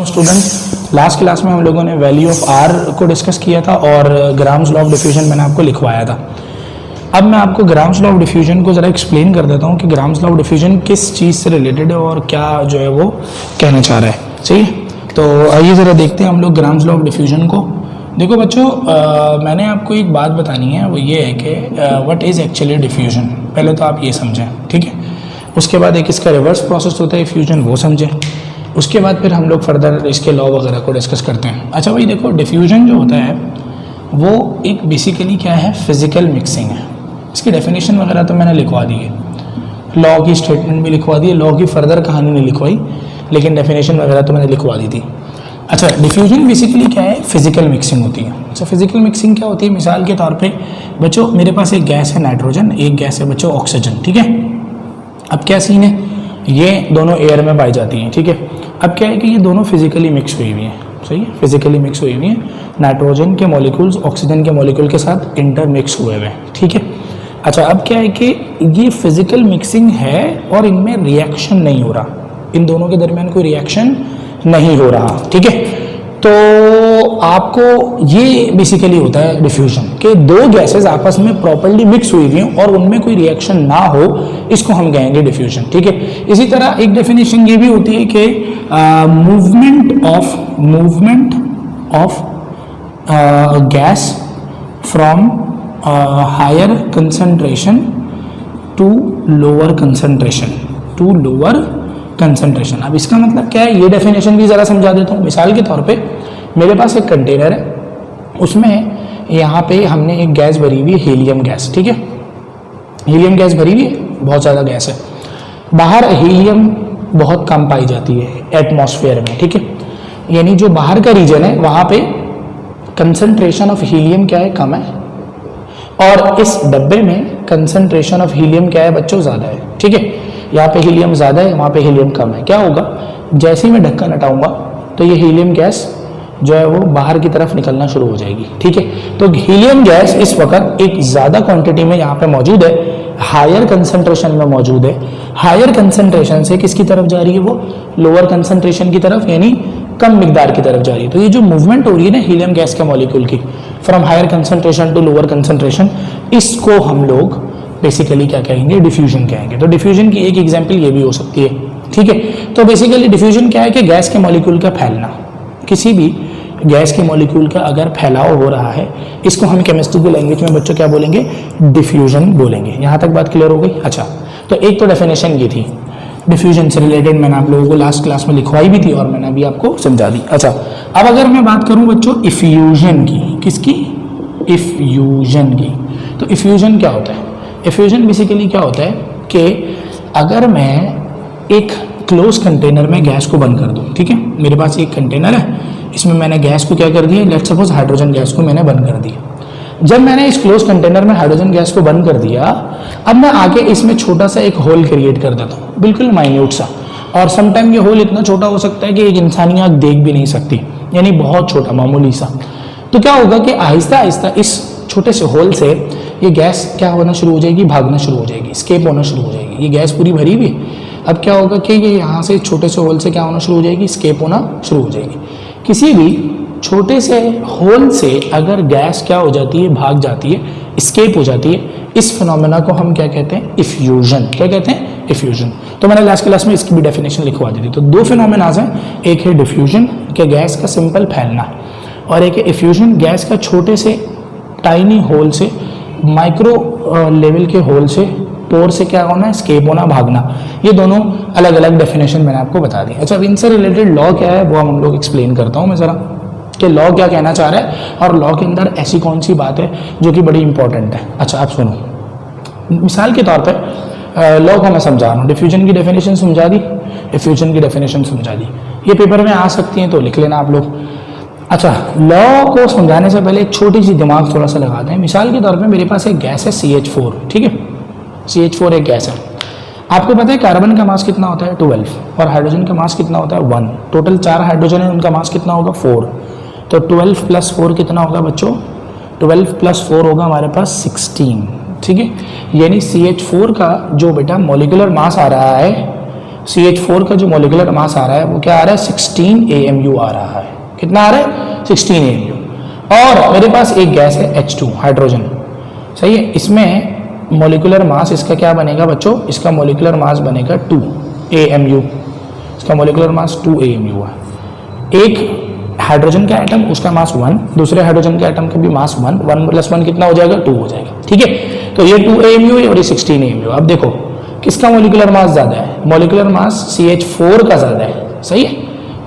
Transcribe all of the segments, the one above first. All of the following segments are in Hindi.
स्टूडेंट, लास्ट क्लास में हम लोगों ने वैल्यू ऑफ आर को डिस्कस किया था और ग्राम्स लॉ ऑफ डिफ्यूजन मैंने आपको लिखवाया था। अब मैं आपको ग्राम्स लॉ ऑफ डिफ्यूजन को ज़रा एक्सप्लेन कर देता हूँ कि ग्राम्स लॉ ऑफ डिफ्यूजन किस चीज़ से रिलेटेड है और क्या जो है वो कहना चाह रहा है। सही है, तो आइए ज़रा देखते हैं हम लोग ग्राम्स लॉ ऑफ डिफ्यूजन को। देखो बच्चों, मैंने आपको एक बात बतानी है, वो ये है कि व्हाट इज़ एक्चुअली डिफ्यूजन। पहले तो आप ये समझें, ठीक है। उसके बाद एक इसका रिवर्स प्रोसेस होता है फ्यूजन, वो समझें। उसके बाद फिर हम लोग फर्दर इसके लॉ वगैरह को डिस्कस करते हैं। अच्छा भाई देखो, डिफ्यूजन जो होता है वो एक बेसिकली क्या है, फिजिकल मिक्सिंग है। इसकी डेफिनेशन वगैरह तो मैंने लिखवा दी है, लॉ की स्टेटमेंट भी लिखवा दी है, लॉ की फर्दर कहानी नहीं लिखवाई, लेकिन डेफिनेशन वगैरह तो मैंने लिखवा दी थी। अच्छा, डिफ्यूजन बेसिकली क्या है, फिजिकल मिक्सिंग होती है। अच्छा, फिजिकल मिक्सिंग क्या होती है, मिसाल के तौर पे बच्चों मेरे पास एक गैस है नाइट्रोजन, एक गैस है बच्चों ऑक्सीजन, ठीक है। अब क्या सीन है, ये दोनों एयर में पाई जाती हैं, ठीक है। अब क्या है कि ये दोनों फिजिकली मिक्स हुई हुई हैं, सही है, फिजिकली मिक्स हुई हुई हैं। नाइट्रोजन के मॉलिक्यूल्स ऑक्सीजन के मॉलिक्यूल के साथ इंटरमिक्स हुए हुए हैं, ठीक है। अच्छा, अब क्या है कि ये फिजिकल मिक्सिंग है और इनमें रिएक्शन नहीं हो रहा, इन दोनों के दरमियान कोई रिएक्शन नहीं हो रहा, ठीक है। तो आपको ये बेसिकली होता है डिफ्यूजन कि दो गैसेस आपस में प्रॉपर्ली मिक्स हुई हुई हैं और उनमें कोई रिएक्शन ना हो, इसको हम कहेंगे डिफ्यूजन, ठीक है। इसी तरह एक डेफिनेशन ये भी होती है कि movement of gas from higher concentration to lower concentration. अब इसका मतलब क्या है, ये डेफिनेशन भी ज़रा समझा देता हूँ। मिसाल के तौर पे मेरे पास एक कंटेनर है, उसमें यहाँ पे हमने एक गैस भरी हुई है, हीलियम गैस, ठीक है। हीलियम गैस भरी हुई है, बहुत ज़्यादा गैस है। बाहर हीलियम बहुत कम पाई जाती है एटमॉस्फेयर में, ठीक है। यानी जो बाहर का रीजन है वहाँ पे कंसंट्रेशन ऑफ हीलियम क्या है, कम है, और इस डब्बे में कंसंट्रेशन ऑफ हीलियम क्या है बच्चों, ज़्यादा है, ठीक है। यहाँ पे हीलियम ज़्यादा है, वहाँ पे हीलियम कम है। क्या होगा, जैसे ही मैं ढक्कन हटाऊंगा तो ये हीलियम गैस जो है वो बाहर की तरफ निकलना शुरू हो जाएगी, ठीक है। तो हीलियम गैस इस वक्त एक ज़्यादा क्वांटिटी में यहाँ पे मौजूद है, हायर कंसंट्रेशन में मौजूद है। हायर कंसंट्रेशन से किसकी तरफ जा रही है, वो लोअर कंसंट्रेशन की तरफ, यानी कम मिकदार की तरफ जा रही है। तो ये जो मूवमेंट हो रही है ना हीलियम गैस के मॉलिक्यूल की from higher concentration to lower concentration, इसको हम लोग बेसिकली क्या कहेंगे, डिफ्यूजन कहेंगे। तो डिफ्यूजन की एक एग्जांपल ये भी हो सकती है, ठीक है। तो बेसिकली डिफ्यूजन क्या है कि गैस के मॉलिक्यूल का फैलना, किसी भी गैस के मॉलिक्यूल का अगर फैलाव हो रहा है, इसको हम केमिस्ट्री की लैंग्वेज में बच्चों क्या बोलेंगे, डिफ्यूजन बोलेंगे। यहाँ तक बात क्लियर हो गई। अच्छा, तो एक तो डेफिनेशन ये थी डिफ्यूजन से रिलेटेड, मैंने आप लोगों को लास्ट क्लास में लिखवाई भी थी और मैंने अभी आपको समझा दी। अच्छा, अब अगर मैं बात करूँ बच्चों इफ्यूजन की, किसकी, इफ्यूजन की, तो इफ्यूजन क्या होता है। इफ्यूजन बेसिकली क्या होता है कि अगर मैं एक क्लोज कंटेनर में गैस को बंद कर दूं, ठीक है। मेरे पास एक कंटेनर है, इसमें मैंने गैस को क्या कर दिया, लेट्स सपोज हाइड्रोजन गैस को मैंने बंद कर दिया। जब मैंने इस क्लोज कंटेनर में हाइड्रोजन गैस को बंद कर दिया, अब मैं आगे इसमें छोटा सा एक होल क्रिएट कर देता हूँ, बिल्कुल माइन्यूट सा, और समटाइम ये होल इतना छोटा हो सकता है कि एक इंसानी आँख देख भी नहीं सकती, यानी बहुत छोटा, मामूली सा। तो क्या होगा कि आहिस्ता आहिस्ता इस छोटे से होल से ये गैस क्या होना शुरू हो जाएगी, भागना शुरू हो जाएगी, स्केप होना शुरू हो जाएगी। ये गैस पूरी भरी हुई, अब क्या होगा कि ये यहाँ से छोटे से होल से क्या होना शुरू हो जाएगी, स्केप होना शुरू हो जाएगी। किसी भी छोटे से होल से अगर गैस क्या हो जाती है, भाग जाती है, स्केप हो जाती है, इस फिनोमेना को हम क्या कहते हैं, इफ्यूजन। क्या कहते हैं, इफ्यूजन। तो मैंने लास्ट क्लास में इसकी भी डेफिनेशन लिखवा दी थी। तो दो फिनोमेनाज हैं, एक है डिफ्यूजन के गैस का सिंपल फैलना, और एक है इफ्यूजन गैस का छोटे से टाइनी होल से, माइक्रो लेवल के होल से, पोर से क्या होना है, स्केप होना, भागना। ये दोनों अलग अलग डेफिनेशन मैंने आपको बता दी। अच्छा, अब इनसे रिलेटेड लॉ क्या है वो हम लोग एक्सप्लेन करता हूँ मैं ज़रा, कि लॉ क्या कहना चाह रहा है और लॉ के अंदर ऐसी कौन सी बात है जो कि बड़ी इंपॉर्टेंट है। अच्छा, आप सुनो, मिसाल के तौर पर लॉ को मैं समझा रहा हूँ, डिफ्यूजन की डेफिनेशन समझा दी, डिफ्यूजन की डेफिनेशन समझा दी, ये पेपर में आ सकती हैं तो लिख लेना आप लोग। अच्छा, लॉ को समझाने से पहले एक छोटी सी दिमाग थोड़ा सा लगाते हैं। मिसाल के तौर पे मेरे पास एक गैस है CH4, ठीक है। CH4 एक गैस है। आपको पता है कार्बन का मास कितना होता है, 12, और हाइड्रोजन का मास कितना होता है, 1। टोटल 4 हाइड्रोजन है, उनका मास कितना होगा, 4। तो 12 + 4 कितना होगा बच्चों, 12 + 4 होगा हमारे पास 16, ठीक है। यानी CH4 का जो बेटा मॉलिक्यूलर मास आ रहा है CH4 का जो मोलिकुलर मास आ रहा है वो क्या आ रहा है 16 AMU आ रहा है। कितना आ रहा है 16 AMU। और मेरे पास एक गैस है H2 हाइड्रोजन, सही है। इसमें मोलिकुलर मास इसका क्या बनेगा बच्चों, इसका मोलिकुलर मास बनेगा 2 AMU। इसका मोलिकुलर मास 2 AMU है। एक हाइड्रोजन का एटम उसका मास 1, दूसरे हाइड्रोजन के एटम का भी मास 1, 1 + 1 कितना हो जाएगा 2 हो जाएगा, ठीक है। तो ये 2 AMU है और ये 16 AMU। अब देखो किसका मोलिकुलर मास ज़्यादा है, मोलिकुलर मास CH4 का ज़्यादा है, सही है।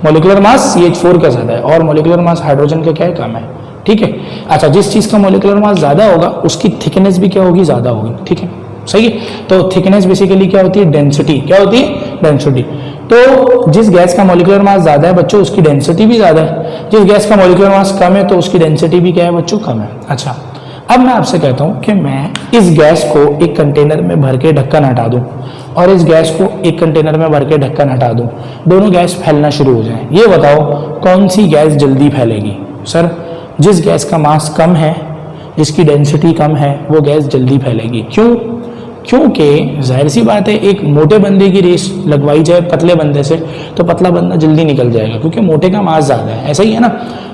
मोलिकुलर मास CH4 का ज़्यादा है और मोलिकुलर मास हाइड्रोजन का क्या है, कम है, ठीक है। अच्छा, जिस चीज़ का मोलिकुलर मास ज़्यादा होगा उसकी थिकनेस भी क्या होगी, ज़्यादा होगी, ठीक है, सही है। तो थिकनेस बेसिकली क्या होती है, डेंसिटी, क्या होती है, डेंसिटी। तो जिस गैस का मोलिकुलर मास ज़्यादा है बच्चों उसकी डेंसिटी भी ज़्यादा है, जिस गैस का मोलिकुलर मास कम है तो उसकी डेंसिटी भी क्या है बच्चों, कम है। अच्छा, अब मैं आपसे कहता हूँ कि मैं इस गैस को एक कंटेनर में भर के ढक्कन हटा दूँ और इस गैस को एक कंटेनर में भर के ढक्कन हटा दूँ, दोनों गैस फैलना शुरू हो जाए, ये बताओ कौन सी गैस जल्दी फैलेगी। सर, जिस गैस का मास कम है, जिसकी डेंसिटी कम है, वो गैस जल्दी फैलेगी। क्यों? क्योंकि जाहिर सी बात है, एक मोटे बंदे की रेस लगवाई जाए पतले बंदे से तो पतला बंदा जल्दी निकल जाएगा क्योंकि मोटे का मास ज़्यादा है, ऐसा ही है ना।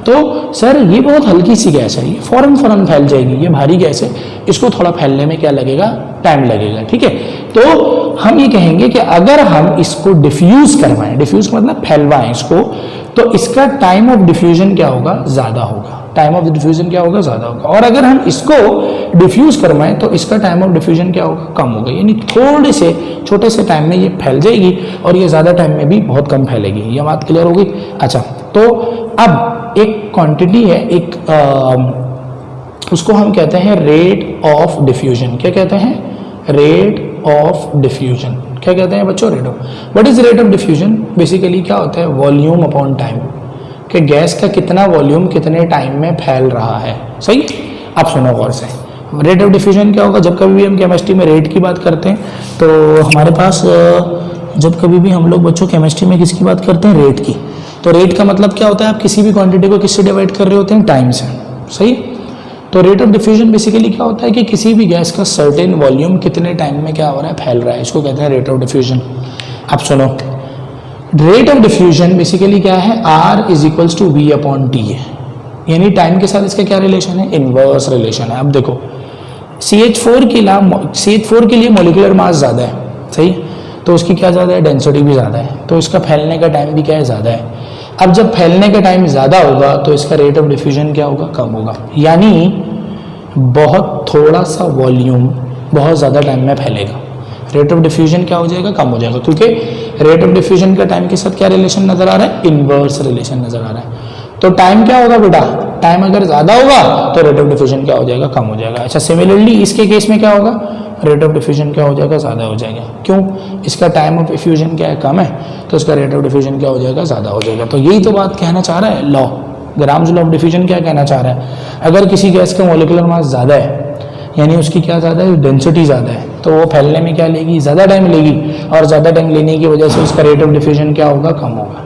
तो सर ये बहुत हल्की सी गैस है, ये फौरन फैल जाएगी, ये भारी गैस है, इसको थोड़ा फैलने में क्या लगेगा, टाइम लगेगा, ठीक है। तो हम ये कहेंगे कि अगर हम इसको डिफ्यूज करवाएं, डिफ्यूज मतलब फैलवाएं इसको, तो इसका टाइम ऑफ डिफ्यूजन क्या होगा, ज़्यादा होगा, टाइम ऑफ डिफ्यूजन क्या होगा, ज़्यादा होगा। और अगर हम इसको डिफ्यूज करवाएं तो इसका टाइम ऑफ डिफ्यूजन क्या होगा, कम होगा, यानी थोड़े से छोटे से टाइम में ये फैल जाएगी और ये ज़्यादा टाइम में भी बहुत कम फैलेगी। ये बात क्लियर होगी। अच्छा, तो अब एक क्वांटिटी है, उसको हम कहते हैं रेट ऑफ डिफ्यूजन। क्या कहते हैं, रेट ऑफ डिफ्यूजन। क्या कहते हैं बच्चों, rate of. What is rate of diffusion? Basically क्या होता है, वॉल्यूम अपॉन टाइम, कि गैस का कितना वॉल्यूम कितने टाइम में फैल रहा है, सही। अब सुनो गौर से, रेट ऑफ डिफ्यूजन क्या होगा। जब कभी भी हम केमिस्ट्री में रेट की बात करते हैं तो हमारे पास, जब कभी भी हम लोग बच्चों केमिस्ट्री में किसकी बात करते हैं, रेट की, तो रेट का मतलब क्या होता है, आप किसी भी क्वांटिटी को किससे डिवाइड कर रहे होते हैं, टाइम से, सही। तो रेट ऑफ डिफ्यूजन बेसिकली क्या होता है कि किसी भी गैस का सर्टेन वॉल्यूम कितने टाइम में क्या हो रहा है, फैल रहा है, इसको कहते हैं रेट ऑफ डिफ्यूजन। अब सुनो, रेट ऑफ डिफ्यूजन बेसिकली क्या है, R = V/T है, यानी टाइम के साथ इसका क्या रिलेशन है, इनवर्स रिलेशन है। अब देखो CH4 के लिए मोलिकुलर मास ज़्यादा है, सही, तो उसकी क्या ज़्यादा है, डेंसिटी भी ज़्यादा है, तो इसका फैलने का टाइम भी क्या है, ज़्यादा है। अब जब फैलने का टाइम ज़्यादा होगा तो इसका रेट ऑफ डिफ्यूजन क्या होगा, कम होगा, यानी बहुत थोड़ा सा वॉल्यूम बहुत ज़्यादा टाइम में फैलेगा, रेट ऑफ डिफ्यूजन क्या हो जाएगा, कम हो जाएगा, क्योंकि रेट ऑफ डिफ्यूजन का टाइम के साथ क्या रिलेशन नजर आ रहा है, इनवर्स रिलेशन नजर आ रहा है। तो टाइम क्या होगा बेटा, टाइम अगर ज़्यादा होगा तो रेट ऑफ डिफ्यूजन क्या हो जाएगा, कम हो जाएगा। अच्छा, सिमिलरली इसके केस में क्या होगा, रेट ऑफ डिफ्यूजन क्या हो जाएगा, ज़्यादा हो जाएगा। क्यों, इसका टाइम ऑफ डिफ्यूजन क्या है, कम है, तो इसका रेट ऑफ डिफ्यूजन क्या हो जाएगा, ज़्यादा हो जाएगा। तो यही तो बात कहना चाह रहा है law, grams law of diffusion क्या कहना चाह रहा है, अगर किसी गैस का मोलिकुलर मास ज़्यादा है, यानी उसकी क्या ज़्यादा है, डेंसिटी ज़्यादा है, तो वो फैलने में क्या लेगी, ज़्यादा टाइम लेगी, और ज़्यादा टाइम लेने की वजह से उसका रेट ऑफ डिफ्यूजन क्या होगा, कम होगा।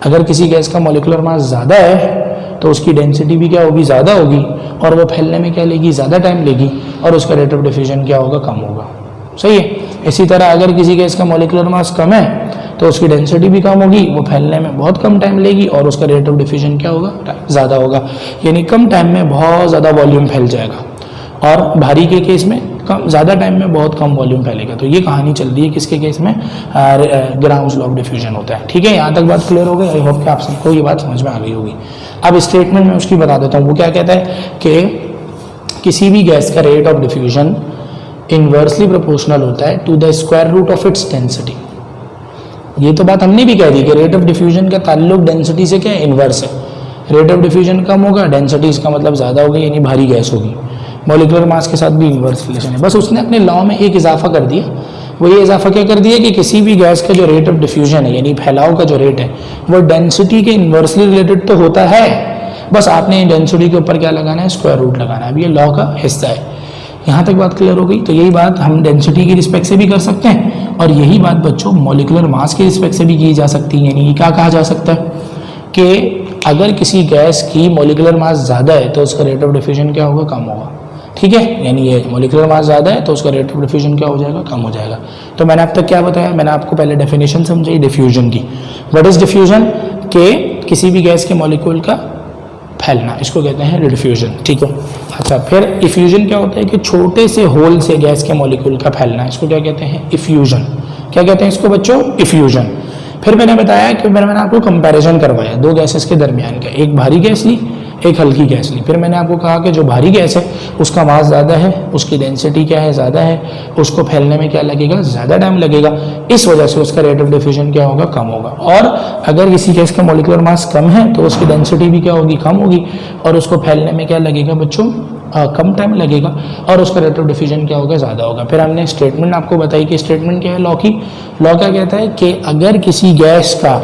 अगर किसी गैस का मोलिकुलर मास ज़्यादा है तो उसकी डेंसिटी भी क्या होगी, ज़्यादा होगी, और वो फैलने में क्या लेगी, ज़्यादा टाइम लेगी, और उसका रेट ऑफ डिफ्यूजन क्या होगा, कम होगा, सही है। इसी तरह अगर किसी गैस का मोलिकुलर मास कम है तो उसकी डेंसिटी भी कम होगी, वो फैलने में बहुत कम टाइम लेगी, और उसका रेट ऑफ डिफ्यूजन क्या होगा, ज़्यादा होगा, यानी कम टाइम में बहुत ज़्यादा वॉल्यूम फैल जाएगा, और भारी के केस में कम ज़्यादा टाइम में बहुत कम वॉल्यूम फैलेगा। तो ये कहानी चल रही है किसके केस में, ग्राम्स लॉ ऑफ डिफ्यूजन होता है, ठीक है। यहाँ तक बात क्लियर हो गई, आई होप कि आप सबको ये बात समझ में आ गई होगी। अब स्टेटमेंट में उसकी बता देता हूँ, वो क्या कहता है कि किसी भी गैस का rate of diffusion inversely proportional होता है to the square root of its density. ये तो बात हमने भी कह दी कि रेट ऑफ डिफ्यूजन का ताल्लुक डेंसिटी से क्या है, इन्वर्स है। रेट ऑफ डिफ्यूजन कम होगा, डेंसिटी इसका मतलब ज़्यादा होगी, यानी भारी गैस होगी। मॉलिक्यूलर मास के साथ भी इन्वर्स रिलेशन है, बस उसने अपने लॉ में एक इजाफा कर दिया। वो ये इजाफा क्या कर दिया कि किसी भी गैस का जो रेट ऑफ डिफ्यूजन है, यानी फैलाव का जो रेट है, वो डेंसिटी के इन्वर्सली रिलेटेड तो होता है, बस आपने डेंसिटी के ऊपर क्या लगाना है, स्क्वायर रूट लगाना है। अब ये लॉ का हिस्सा है। यहाँ तक बात क्लियर हो गई। तो यही बात हम डेंसिटी की रिस्पेक्ट से भी कर सकते हैं, और यही बात बच्चों मॉलिक्यूलर मास की रिस्पेक्ट से भी की जा सकती है। यानी क्या कहा जा सकता है कि अगर किसी गैस की मॉलिक्यूलर मास ज़्यादा है तो उसका रेट ऑफ डिफ्यूजन क्या होगा, कम होगा, ठीक है, यानी ये मॉलिक्यूलर मास ज़्यादा है तो उसका रेट ऑफ डिफ्यूजन क्या हो जाएगा, कम हो जाएगा। तो मैंने अब तक क्या बताया, मैंने आपको पहले डेफिनेशन समझाई डिफ्यूजन की। What is diffusion? के किसी भी गैस के मॉलिक्यूल का फैलना, इसको कहते हैं डिफ्यूजन, ठीक है। अच्छा, फिर इफ्यूजन क्या होता है कि छोटे से होल से गैस के मॉलिक्यूल का फैलना, इसको क्या कहते हैं, इफ्यूजन। क्या कहते हैं इसको बच्चों, इफ्यूजन। फिर मैंने बताया कि मैंने आपको कंपैरिजन करवाया दो गैसेस के दरमियान का, एक भारी गैस ली, एक हल्की गैस ली। फिर मैंने आपको कहा कि जो भारी गैस है उसका मास ज़्यादा है, उसकी डेंसिटी क्या है, ज़्यादा है, उसको फैलने में क्या लगेगा, ज़्यादा टाइम लगेगा, इस वजह से उसका रेट ऑफ डिफ्यूजन क्या होगा, कम होगा। और अगर किसी गैस का मॉलिक्यूलर मास कम है तो उसकी डेंसिटी भी क्या होगी, कम होगी, और उसको फैलने में क्या लगेगा बच्चों, कम टाइम लगेगा, और उसका रेट ऑफ डिफ्यूजन क्या होगा, ज़्यादा होगा। फिर हमने स्टेटमेंट आपको बताई कि स्टेटमेंट क्या है लॉ की। लॉ क्या कहता है कि अगर किसी गैस का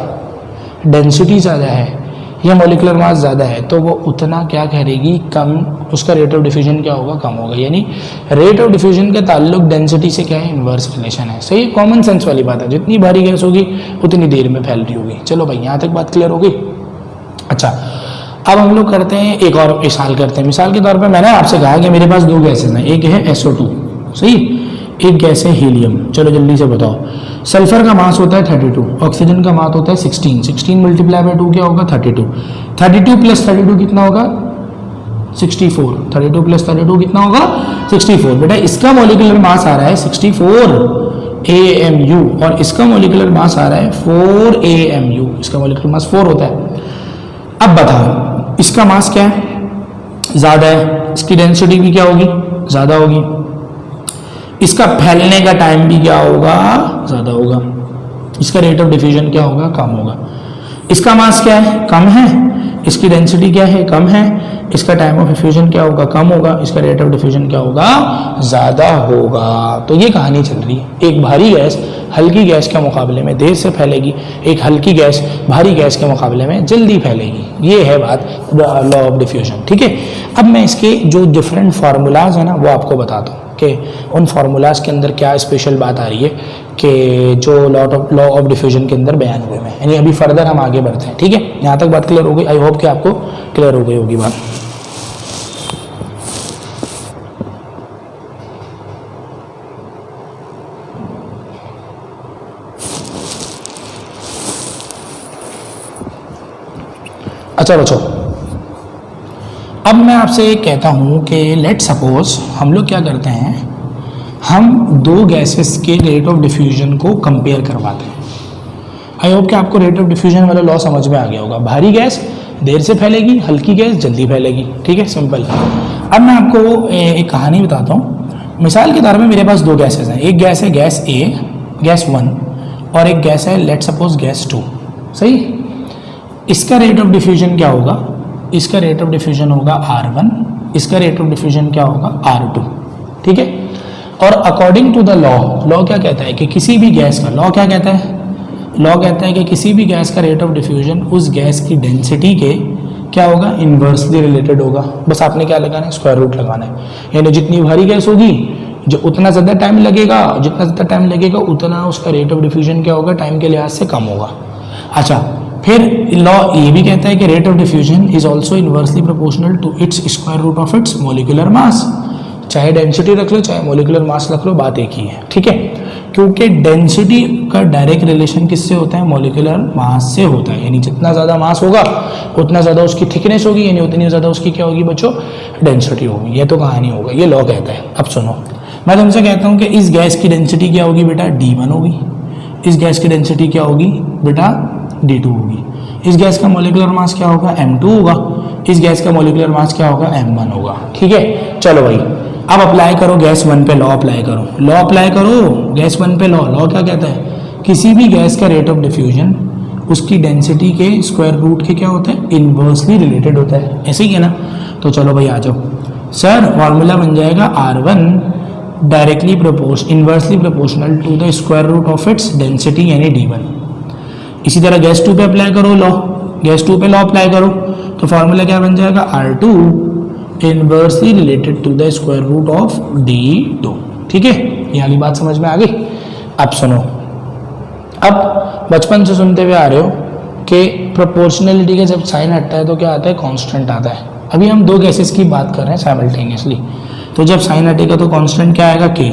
डेंसिटी ज़्यादा है या मॉलिक्यूलर मास ज़्यादा है तो वो उतना क्या करेगी, कम, उसका रेट ऑफ डिफ्यूजन क्या होगा, कम होगा। यानी रेट ऑफ डिफ्यूजन का ताल्लुक डेंसिटी से क्या है, इन्वर्स रिलेशन है। सही है, कॉमन सेंस वाली बात है, जितनी भारी गैस होगी उतनी देर में फैल रही होगी। चलो भाई, यहाँ तक बात क्लियर होगी। अच्छा, अब हम लोग करते हैं एक और मिसाल करते हैं। मिसाल के तौर पे मैंने आपसे कहा कि मेरे पास दो गैसेज हैं, एक है SO2, सही, एक गैस है हीलियम। चलो जल्दी से बताओ, सल्फर का मास होता है 32, ऑक्सीजन का मास होता है 16, 16 मल्टीप्लाई बाय 2 क्या होगा, 32, 32 प्लस 32 कितना होगा, 64, 32 प्लस 32 कितना होगा, 64। बेटा इसका मॉलिक्यूलर मास आ रहा है 64 AMU और इसका मॉलिक्यूलर मास आ रहा है 4 AMU, इसका मॉलिक्यूलर मास 4 होता है। अब बताओ इसका मास क्या है, ज़्यादा है, इसकी डेंसिटी भी क्या होगी, ज़्यादा होगी, इसका फैलने का टाइम भी क्या होगा, ज़्यादा होगा, इसका रेट ऑफ डिफ्यूजन क्या होगा, कम होगा। इसका मास क्या है, कम है, इसकी डेंसिटी क्या है, कम है, इसका टाइम ऑफ डिफ्यूजन क्या होगा, कम होगा, इसका रेट ऑफ डिफ्यूजन क्या होगा, ज़्यादा होगा। तो ये कहानी चल रही है, एक भारी गैस हल्की गैस के मुकाबले में देर से फैलेगी, एक हल्की गैस भारी गैस के मुकाबले में जल्दी फैलेगी। ये है बात लॉ ऑफ डिफ्यूजन, ठीक है। अब मैं इसके जो डिफरेंट फार्मूलाज हैं ना वो आपको बताता हूँ कि उन फार्मूलाज के अंदर क्या स्पेशल बात आ रही है कि जो लॉ ऑफ डिफ्यूजन के अंदर बयान हुए हैं। यानी अभी फर्दर हम आगे बढ़ते हैं, ठीक है। यहाँ तक बात क्लियर हो गई, आई होप कि आपको क्लियर हो गई होगी बात। अच्छा बच्चों, अब मैं आपसे कहता हूं कि लेट सपोज हम लोग क्या करते हैं, हम दो गैसेस के रेट ऑफ डिफ्यूजन को कंपेयर करवाते हैं। आई होप कि आपको रेट ऑफ डिफ्यूजन वाला लॉ समझ में आ गया होगा। भारी गैस देर से फैलेगी, हल्की गैस जल्दी फैलेगी, ठीक है, सिंपल। अब मैं आपको एक कहानी बताता हूँ। मिसाल के तौर पे मेरे पास दो गैसेस हैं, एक गैस है गैस A, गैस 1, और एक गैस है लेट सपोज गैस 2, सही। इसका रेट ऑफ डिफ्यूजन क्या होगा, इसका रेट ऑफ डिफ्यूजन होगा R1, इसका रेट ऑफ डिफ्यूजन क्या होगा, R2, ठीक है। और अकॉर्डिंग टू द लॉ क्या कहता है कि किसी भी गैस का, लॉ क्या कहता है, लॉ कहता है कि किसी भी गैस का रेट ऑफ डिफ्यूजन उस गैस की डेंसिटी के क्या होगा, इन्वर्सली रिलेटेड होगा। बस आपने क्या लगाना है, स्क्वायर रूट लगाना है। यानी जितनी भारी गैस होगी जो उतना ज़्यादा टाइम लगेगा, जितना ज़्यादा टाइम लगेगा उतना उसका रेट ऑफ डिफ्यूजन क्या होगा, टाइम के लिहाज से कम होगा। अच्छा, फिर लॉ ये भी कहता है कि rate of diffusion is also inversely proportional to its square root of its molecular mass. चाहे डेंसिटी रख लो चाहे मॉलिक्यूलर मास रख लो, बात एक ही है, ठीक है। क्योंकि डेंसिटी का डायरेक्ट रिलेशन किससे होता है, मॉलिक्यूलर मास से होता है। यानी जितना ज़्यादा मास होगा उतना ज़्यादा उसकी थिकनेस होगी, यानी उतनी ज़्यादा उसकी क्या होगी बच्चों, डेंसिटी होगी। ये तो कहानी होगा, ये लॉ कहता है। अब सुनो, मैं तुमसे कहता हूँ कि इस गैस की डेंसिटी क्या होगी बेटा, D1 होगी, इस गैस की डेंसिटी क्या होगी बेटा, D2 होगी। इस गैस का मॉलिक्यूलर मास क्या होगा, M2 होगा, इस गैस का मॉलिक्यूलर मास क्या होगा, M1 होगा, ठीक है। चलो भाई, अब अप्लाई करो गैस 1 पे, लॉ अप्लाई करो, लॉ अप्लाई करो गैस 1 पे। लॉ क्या कहता है, किसी भी गैस का रेट ऑफ डिफ्यूजन उसकी डेंसिटी के स्क्वायर रूट के क्या होता है, इन्वर्सली रिलेटेड होता है, ऐसे ही है ना। तो चलो भाई आ जाओ सर, फॉर्मूला बन जाएगा R1 directly inversely proportional to the square root of its density यानी D1। इसी तरह गैस 2 पे अप्लाई करो लॉ, गैस 2 पे लॉ अप्लाई करो तो फॉर्मूला क्या बन जाएगा, R2 inversely related to the square root of D2, ठीक है। ये वाली बात समझ में आ गई। अब सुनो, अब बचपन से सुनते हुए आ रहे हो कि प्रोपोर्शनलिटी का जब साइन हटता है तो क्या आता है, कांस्टेंट आता है। अभी हम दो गैसेस की बात कर रहे हैं साइमल्टेनियसली, तो जब साइन हटेगा तो कांस्टेंट क्या आएगा के,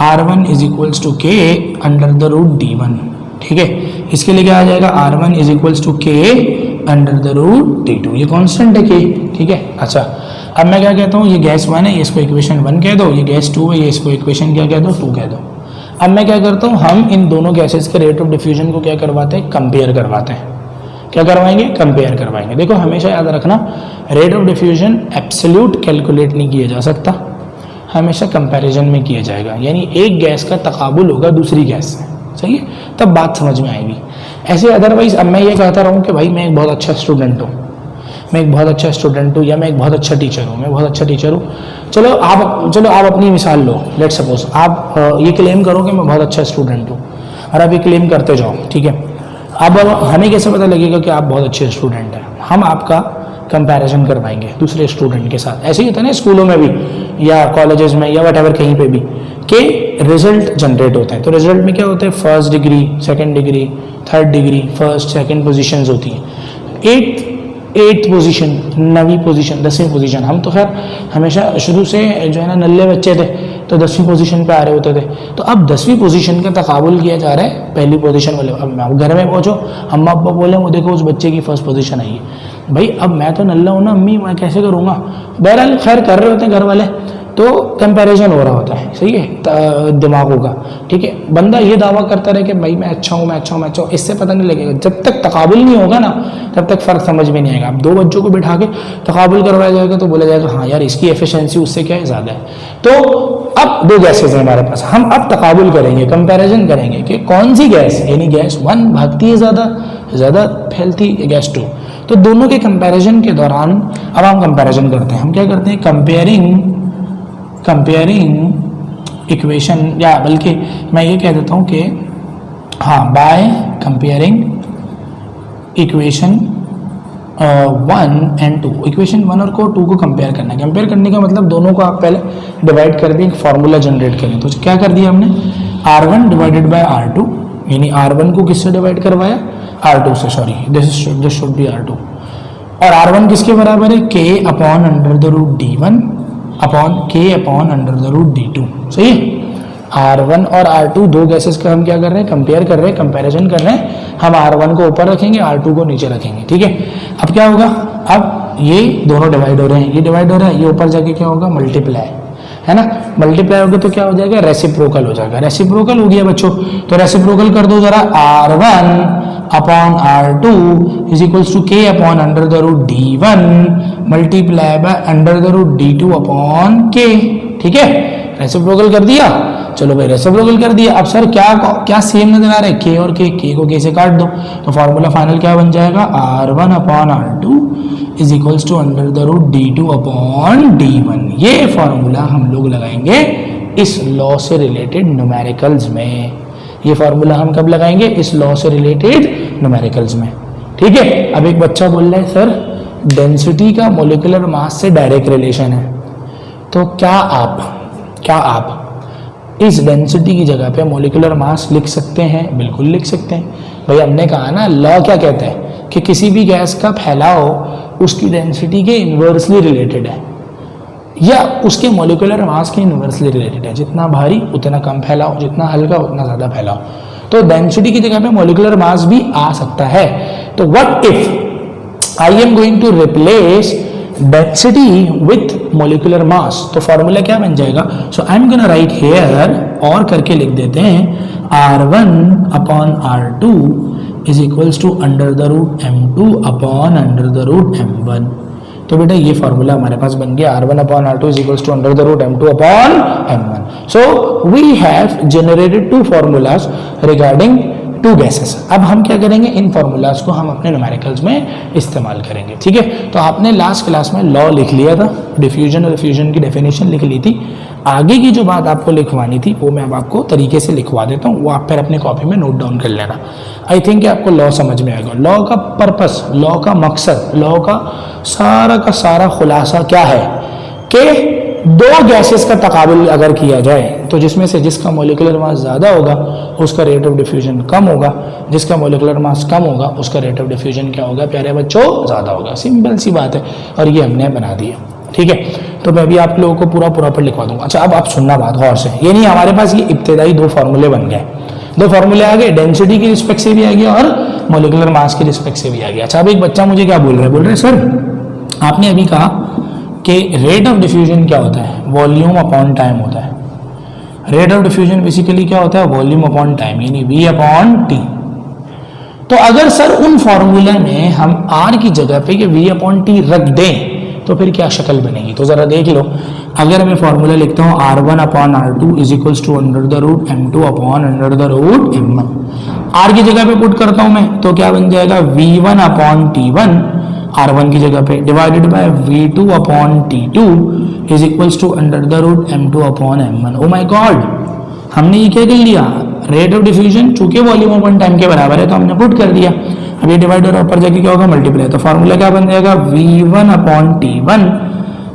R1 इज इक्वल्स टू के अंडर द रूट D1, ठीक है। इसके लिए क्या आ जाएगा, R1 इज इक्वल्स टू के अंडर द रूट D2, ये कांस्टेंट है के, ठीक है। अच्छा अब मैं क्या कहता हूँ, ये गैस 1 है, ये इसको इक्वेशन 1 कह दो, ये गैस 2 है, ये इसको इक्वेशन क्या कह दो 2 कह दो। अब मैं क्या करता हूँ, हम इन दोनों गैसेस के रेट ऑफ डिफ्यूजन को क्या करवाते हैं, कंपेयर करवाते हैं। क्या करवाएंगे, कंपेयर करवाएंगे। देखो हमेशा याद रखना, rate of diffusion absolute calculate नहीं किया जा सकता, हमेशा कंपैरिजन में किया जाएगा। यानी एक गैस का तकाबुल होगा दूसरी गैस से, सही है, तब बात समझ में आएगी। ऐसे अदरवाइज अब मैं ये कहता रहूँ कि भाई मैं एक बहुत अच्छा स्टूडेंट हूँ, मैं एक बहुत अच्छा स्टूडेंट हूँ, या मैं एक बहुत अच्छा टीचर हूँ, मैं बहुत अच्छा टीचर हूँ। चलो आप अपनी मिसाल लो, लेट सपोज आप ये क्लेम करो कि मैं बहुत अच्छा स्टूडेंट हूँ, और आप ये क्लेम करते जाओ, ठीक है। अब हमें कैसे पता लगेगा कि आप बहुत अच्छे स्टूडेंट हैं, हम आपका कंपैरिजन करवाएंगे दूसरे स्टूडेंट के साथ। ऐसे ही होता है ना स्कूलों में भी या कॉलेजेस में या वट एवर कहीं पे भी, के रिजल्ट जनरेट होते हैं। तो रिजल्ट में क्या होता है, first degree, second degree, third degree, first second positions होती हैं। एट्थ पोजीशन, 9वीं पोजीशन, 10वीं पोजीशन। हम तो खैर हमेशा शुरू से जो है ना नल्ले बच्चे थे, तो 10वीं पोजीशन पे आ रहे होते थे। तो अब 10वीं पोजीशन का तकाबुल किया जा रहा है पहली पोजीशन वाले। अब घर में पहुंचो, अम्मा अब्बा बोले वो देखो उस बच्चे की फर्स्ट पोजीशन आई है। भाई अब मैं तो नल्ला हूँ ना अम्मी, मैं कैसे करूँगा। बहरहाल खैर कर रहे होते हैं घर वाले, तो कंपैरिजन हो रहा होता है, सही है, दिमागों का, ठीक है। बंदा ये दावा करता रहे कि भाई मैं अच्छा हूँ, मैं अच्छा हूँ, मैं अच्छा हूँ, इससे पता नहीं लगेगा। जब तक तकाबुल नहीं होगा ना, तब तक फ़र्क समझ में नहीं आएगा। अब 2 बच्चों को बिठा के तकाबुल करवाया जाएगा तो बोला जाएगा हाँ यार इसकी एफिशिएंसी उससे क्या है, ज़्यादा है। तो अब 2 गैसेज हैं हमारे पास, हम अब तकाबुल करेंगे, कंपैरिजन करेंगे कि कौन सी गैस, यानी गैस 1 भागती है ज़्यादा फैलती है गैस 2। तो दोनों के कंपैरिजन के दौरान अब हम कंपैरिजन करते हैं। हम क्या करते हैं, कंपेयरिंग इक्वेशन, या बल्कि मैं ये कह देता हूँ कि हाँ, by comparing equation 1 and 2। Equation 1 और 2 को कंपेयर करना है। कंपेयर करने का मतलब दोनों को आप पहले डिवाइड कर दिए, एक फार्मूला जनरेट करें। तो क्या कर दिया हमने, R1 डिवाइडेड बाय R2, यानी R1 को किससे डिवाइड करवाया, R2 से, sorry this should be R2। और R1 किसके बराबर है, K upon under the root D1 upon K upon under the root D2, सही है। R1 और R2 2 गैसेस का हम क्या कर रहे हैं, कंपेयर कर रहे हैं, कंपैरिजन कर रहे हैं। हम R1 को ऊपर रखेंगे, R2 को नीचे रखेंगे, ठीक है। अब क्या होगा, अब ये दोनों डिवाइड हो रहे हैं, ये डिवाइड हो रहा है, ये ऊपर जाके क्या होगा, मल्टीप्लाई, है ना। मल्टीप्लाई होगा तो क्या हो जाएगा, रेसिप्रोकल हो जाएगा। रेसिप्रोकल हो गया बच्चों, तो रेसिप्रोकल कर दो जरा। R1 upon R2 is equals to K upon under the root D1 multiply by under the root D2 upon K, ठीक है। रेसिप्रोकल कर दिया, चलो भाई रेसिप्रोकल कर दिया। अब सर क्या सेम नजर आ रहा है, K और K को K से काट दो, तो फॉर्मूला फाइनल क्या बन जाएगा, R1 upon R2 is equals to under the root D2 upon D1। ये फॉर्मूला हम लोग लगाएंगे इस लॉ से रिलेटेड न्यूमेरिकल्स में। ये फॉर्मूला हम कब लगाएंगे, इस लॉ से रिलेटेड न्यूमेरिकल्स में, ठीक है। अब एक बच्चा बोल रहा है सर डेंसिटी का मोलिकुलर मास से डायरेक्ट रिलेशन है, तो क्या आप इस डेंसिटी की जगह पे मोलिकुलर मास लिख सकते हैं, बिल्कुल लिख सकते हैं। भाई हमने कहा ना, लॉ क्या कहता है कि किसी भी गैस का फैलाव उसकी डेंसिटी के इन्वर्सली रिलेटेड है, या उसके मोलिकुलर मास के इन्वर्सली रिलेटेड है। जितना भारी उतना कम फैलाओ, जितना हल्का उतना ज़्यादा फैलाओ। तो डेंसिटी की जगह पे मोलिकुलर मास भी आ सकता है। तो what if I am going to replace density with molecular mass, तो फॉर्मूला क्या बन जाएगा, so I am gonna write here, और करके लिख देते हैं R1 upon R2 is equals to under the root M2 upon under the root M1। तो बेटा ये फॉर्मूला हमारे पास बन गया, R1 upon R2 is equals to under the root M2 upon M1। So we have generated 2 formulas regarding 2 gases. अब हम क्या करेंगे, इन फॉर्मूलाज को हम अपने न्यूमेरिकल्स में इस्तेमाल करेंगे, ठीक है। तो आपने लास्ट क्लास में लॉ लिख लिया था, डिफ्यूजन और फ्यूजन की डेफिनेशन लिख ली थी। आगे की जो बात आपको लिखवानी थी वो मैं अब आपको तरीके से लिखवा देता हूँ, वो आप फिर अपने कॉपी में नोट डाउन कर लेना। आई थिंक आपको लॉ समझ में आएगा। लॉ का पर्पस, लॉ का मकसद, लॉ का सारा खुलासा क्या है कि 2 गैसेस का तकाबुल अगर किया जाए तो जिसमें से जिसका मोलिकुलर मास ज़्यादा होगा उसका रेट ऑफ डिफ्यूजन कम होगा, जिसका मोलिकुलर मास कम होगा उसका रेट ऑफ डिफ्यूजन क्या होगा प्यारे बच्चों, ज़्यादा होगा। सिंपल सी बात है, और ये हमने बना दिया, ठीक है। तो मैं भी आप लोगों को पूरा प्रॉपर लिखवा दूंगा। अच्छा अब आप सुनना बात गौर से, ये नहीं हमारे पास ये इब्तदाई दो फार्मूले बन गए, दो फार्मूले आ गए, डेंसिटी की रिस्पेक्ट से भी आ गया और मोलिकुलर मास की रिस्पेक्ट से भी आ गया। अच्छा अब एक बच्चा मुझे क्या बोल रहे हैं सर आपने अभी कहा कि रेट ऑफ डिफ्यूजन क्या होता है, वॉल्यूम अपॉन टाइम होता है। रेट ऑफ डिफ्यूजन बेसिकली क्या होता है, वॉल्यूम अपॉन टाइम, यानी V अपॉन टी। तो अगर सर उन फॉर्मूला में हम R की जगह पे ये V अपॉन टी रख दें तो फिर क्या शक्ल बनेगी, तो जरा देख लो। अगर मैं फॉर्मूला लिखता हूँ R1 upon R2 is equals to under the root M2 upon under the root M1, R की जगह पे पुट करता हूँ मैं तो क्या बन जाएगा V1 अपॉन T1 R1 की जगह पे divided by V2 upon T2 is equals to under the root M2 upon M1। Oh my God, हमने ये क्या कर लिया, रेट ऑफ डिफ्यूजन चूंकि वॉल्यूम अपॉन टाइम के बराबर है तो हमने पुट कर दिया। अब ये डिवाइड और ऊपर जाके क्या होगा, मल्टीप्लाई, तो फॉर्मूला क्या बन जाएगा V1 अपॉन T1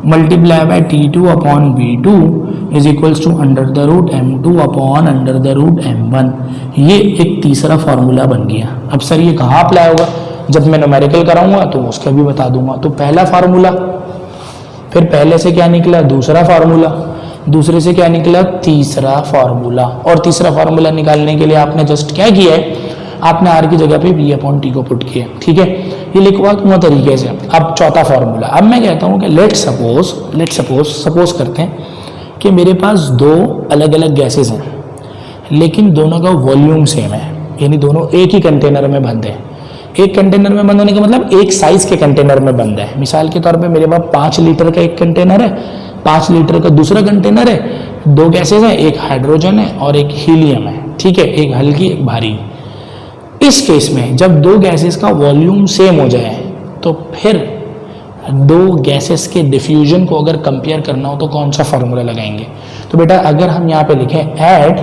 multiply by T2 upon V2 is equals to under the root M2 upon under the root M1। ये एक तीसरा फॉर्मूला बन गया। अब सर ये कहाँ अप्लाई होगा, जब मैं न्यूमेरिकल कराऊंगा तो उसका भी बता दूंगा। तो पहला फार्मूला, फिर पहले से क्या निकला दूसरा फार्मूला, दूसरे से क्या निकला तीसरा फार्मूला, और तीसरा फार्मूला निकालने के लिए आपने जस्ट क्या किया है, आपने R की जगह पे V अपॉन टी को पुट किया, ठीक है। ये लिखवा दूंगा तरीके से। अब चौथा फार्मूला, अब मैं कहता हूँ कि लेट सपोज करते हैं कि मेरे पास दो अलग अलग गैसेस हैं लेकिन दोनों का वॉल्यूम सेम है, यानी दोनों एक ही कंटेनर में बंद है। एक कंटेनर में बंद होने का मतलब एक साइज के कंटेनर में बंद है। मिसाल के तौर पे मेरे पास 5 लीटर का एक कंटेनर है, 5 लीटर का दूसरा कंटेनर है, दो गैसेस हैं, एक हाइड्रोजन है और एक हीलियम है, ठीक है, एक हल्की एक भारी। इस केस में जब दो गैसेस का वॉल्यूम सेम हो जाए तो फिर दो गैसेस के डिफ्यूजन को अगर कंपेयर करना हो तो कौन सा फॉर्मूला लगाएंगे। तो बेटा अगर हम यहाँ पे लिखें एट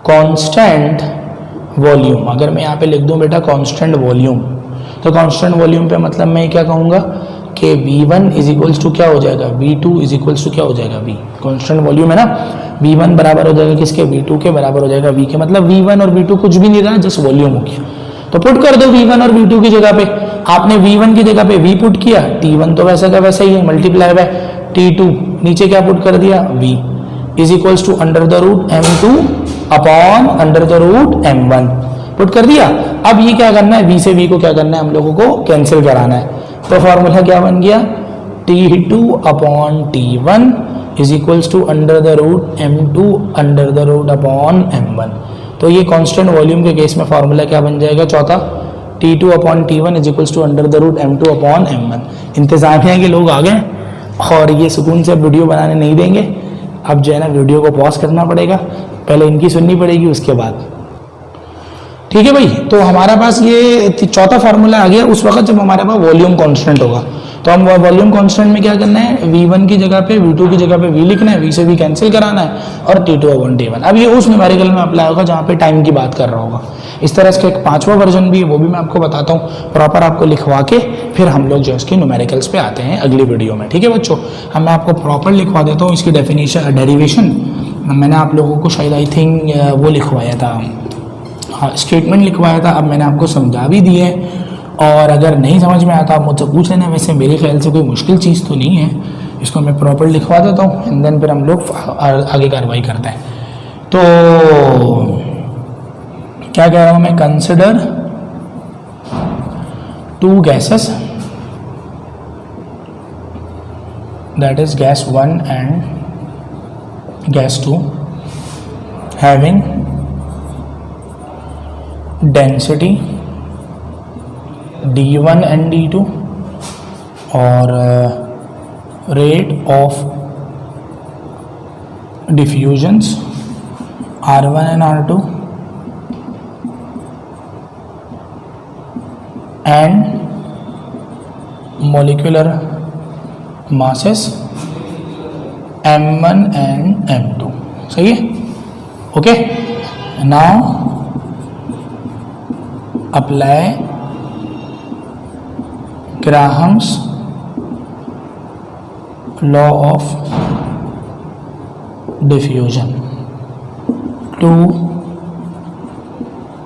कांस्टेंट वॉल्यूम, अगर मैं यहाँ पे लिख दूं बेटा कांस्टेंट वॉल्यूम, तो कांस्टेंट वॉल्यूम पे मतलब मैं क्या कहूँगा कि V1 इज इक्वल्स टू क्या हो जाएगा, V2 इज इक्वल्स टू क्या हो जाएगा, V। कांस्टेंट वॉल्यूम है ना, V1 बराबर हो जाएगा किसके, V2 के बराबर हो जाएगा V के, मतलब V1 और V2 कुछ भी नहीं रहा, जस्ट वॉल्यूम हो गया। तो पुट कर दो V1 और V2 की जगह पे। आपने V1 की जगह पे V पुट किया, T1 तो वैसा का वैसा ही है, मल्टीप्लाई बाय T2, नीचे क्या पुट कर दिया V is equals to under the root M2 upon under the root M1, put कर दिया। अब ये क्या करना है, V से V को क्या करना है, हम लोगों को कैंसिल कराना है। तो फॉर्मूला क्या बन गया, T2 upon T1 is equals to under the root M2 under the root upon M1। तो ये कांस्टेंट वॉल्यूम के केस में फॉर्मूला क्या बन जाएगा चौथा, T2 upon T1 is equals to under the root M2 upon M1। इंतजामिया के लोग आ गए और ये सुकून से वीडियो बनाने नहीं देंगे। अब जो है ना वीडियो को पॉज करना पड़ेगा, पहले इनकी सुननी पड़ेगी उसके बाद, ठीक है भाई। तो हमारे पास ये चौथा फार्मूला आ गया उस वक्त जब हमारे पास वॉल्यूम कांस्टेंट होगा। तो हम वॉल्यूम कांस्टेंट में क्या करना है, V1 की जगह पे V2 की जगह पे V लिखना है, V से V कैंसिल कराना है और T2 अपॉन T1। अब ये उस न्यूमेरिकल में अप्लाई होगा जहाँ पे टाइम की बात कर रहा होगा। इस तरह इसका एक 5वां वर्जन भी है, वो भी मैं आपको बताता हूँ प्रॉपर आपको लिखवा के, फिर हम लोग जो इसके न्यूमेरिकल्स पे आते हैं अगली वीडियो में, ठीक है बच्चों। अब मैं आपको प्रॉपर लिखवा देता हूँ इसकी डेरिवेशन। मैंने आप लोगों को शायद आई थिंक वो लिखवाया था, हाँ स्टेटमेंट लिखवाया था। अब मैंने आपको समझा भी दिए, और अगर नहीं समझ में आता आप मुझसे पूछ लेना। वैसे मेरे ख्याल से कोई मुश्किल चीज़ तो नहीं है, इसको मैं प्रॉपर लिखवा देता हूँ एंड देन फिर हम लोग आगे कार्रवाई करते हैं। तो क्या कह रहा हूँ मैं, consider two gases that is gas 1 and gas 2 having density D1 and D2 और rate of diffusions R1 and R2 and molecular masses M1 and M2। सही है, okay. Now apply Graham's law of diffusion to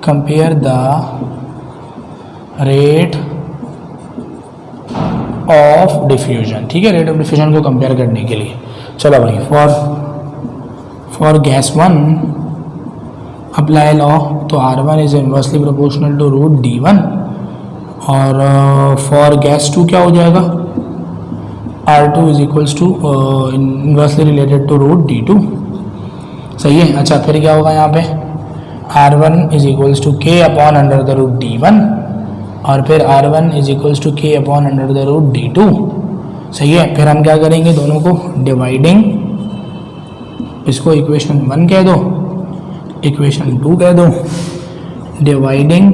compare the rate of diffusion, ठीक है, रेट ऑफ डिफ्यूजन को कंपेयर करने के लिए। चलो भाई, फॉर गैस 1 अप्लाई लॉ, तो R1 is inversely proportional to root D1, और फॉर गैस 2 क्या हो जाएगा, R2 is equals to inversely related to root D2। सही है। अच्छा, फिर क्या होगा यहाँ पे, R1 is equals to K upon under the root D1, और फिर R1 is equals to K upon under the root D2। सही है। फिर हम क्या करेंगे, दोनों को डिवाइडिंग, इसको इक्वेशन 1 कह दो, इक्वेशन 2 कह दो, डिवाइडिंग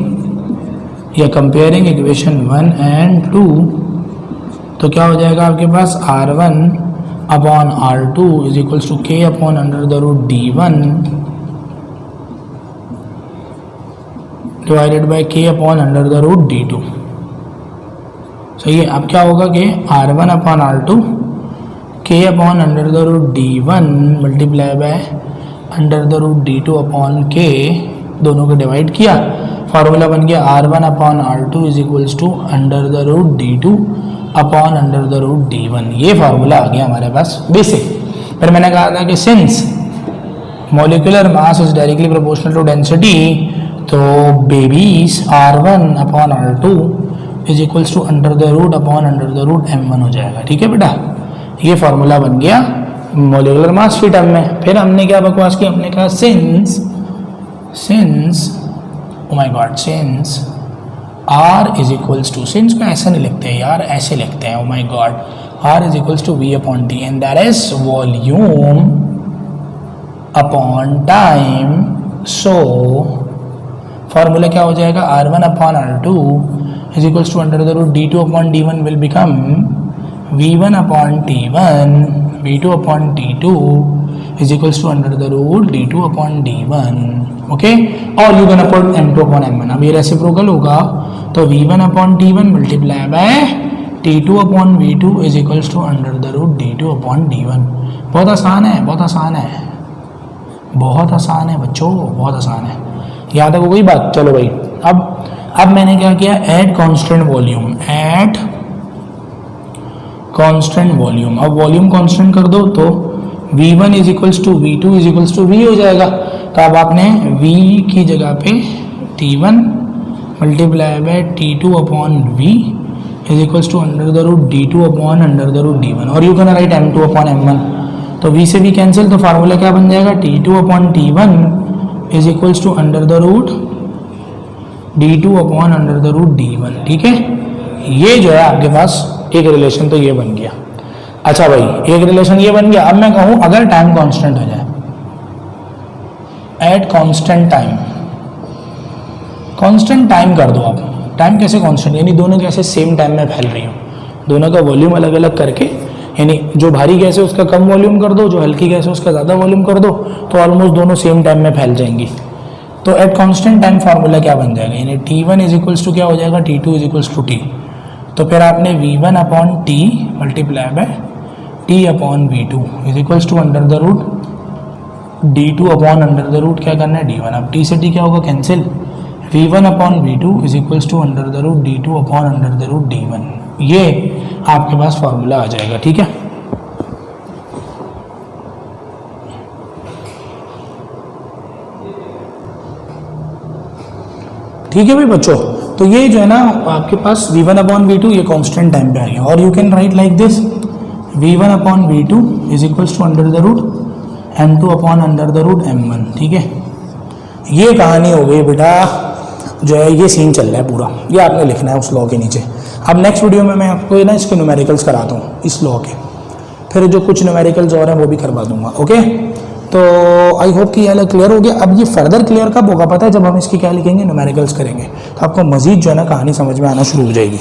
या कंपेयरिंग इक्वेशन 1 एंड 2, तो क्या हो जाएगा आपके पास, R1 upon R2 is equals to K upon under the root D1 divided by K upon under the root D2। सही है। अब क्या होगा कि R1 upon R2 K upon under the root D1 multiply by under the root D2 upon K, दोनों को डिवाइड किया, फार्मूला बन गया R1 upon R2 is equals to under the root D2 upon under the root D1। ये फार्मूला आ गया हमारे पास बेसिक। फिर मैंने कहा था कि since molecular mass is directly proportional to density, तो बेबीज R1 upon R2 is equals to under the root upon under the root M1 हो जाएगा। ठीक है बेटा, ये फार्मूला बन गया मॉलिक्यूलर मास की टर्म में। फिर हमने क्या बकवास की, हमने कहा since oh my God, since R is equals to, since को ऐसा नहीं लिखते हैं यार, ऐसे लिखते हैं, oh my God, R is equals to V upon T and that is volume upon time. So formula क्या हो जाएगा, R1 upon R2 is equals to under the root D2 upon D1 will become V1 upon T1, V2 upon T2 is equals to under the root D2 upon D1, okay? Or you gonna put M2 upon M1। अब ये रेसिप्रोकल होगा, तो V1 upon T1 multiply by T2 upon V2 is equals to under the root D2 upon D1। बहुत आसान है, बहुत आसान है, बहुत आसान है बच्चों, बहुत आसान है। यहाँ तक हो गई बात। चलो भाई, अब मैंने क्या किया, at constant volume, at constant volume. अब वॉल्यूम कांस्टेंट कर दो तो V1 is equals to V2 is equals to V हो जाएगा। तो अब आपने V की जगह पे T1 multiply by T2 upon V is equals to under the root D2 upon under the root D1, और you can right M2 upon M1। तो V से V कैंसिल, तो फार्मूला क्या बन जाएगा, T2 upon T1 is equals to under the root D2 upon under the root D1। ठीक है, ये जो है आपके पास एक रिलेशन तो ये बन गया। अच्छा भाई, एक रिलेशन ये बन गया। अब मैं कहूं अगर टाइम कांस्टेंट हो जाए, at constant time, constant time कर दो आप। टाइम कैसे कांस्टेंट, यानी दोनों गैसें सेम टाइम में फैल रही हो, दोनों का वॉल्यूम अलग अलग करके, यानी जो भारी गैस है उसका कम वॉल्यूम कर दो, जो हल्की गैस है उसका ज़्यादा वॉल्यूम कर दो, तो ऑलमोस्ट दोनों सेम टाइम में फैल जाएंगी। तो एट कांस्टेंट टाइम फार्मूला क्या बन जाएगा, यानी T1 इज इक्वल्स टू क्या हो जाएगा, T2 is equals to T। तो फिर आपने V1 upon T multiply by T upon V2 is equals to under the root D2 upon under the root क्या करना है, D1। अब T से T क्या होगा, cancel. V1 upon V2 is equals to under the root D2 upon under the root D1। ये आपके पास फार्मूला आ जाएगा। ठीक है, ठीक है भाई बच्चों। तो ये जो है ना आपके पास V1 अपॉन V2 ये कांस्टेंट टाइम पे आ गया, और you can write like this, V1 upon V2 is equals to under the root M2 upon under the root M1। ठीक है, ये कहानी हो गई बेटा, जो है ये सीन चल रहा है पूरा, ये आपने लिखना है उस लॉ के नीचे। अब नेक्स्ट वीडियो में मैं आपको ना इसके न्यूमेरिकल्स कराता हूँ इस लॉ के, फिर जो कुछ न्यूमेरिकल्स और हैं वो भी करवा दूंगा। ओके, तो आई होप कि ये क्लियर हो गया। अब ये फर्दर क्लियर कब होगा पता है, जब हम इसकी क्या लिखेंगे, न्यूमेरिकल्स करेंगे, तो आपको मजीद जो है ना कहानी समझ में आना शुरू हो जाएगी।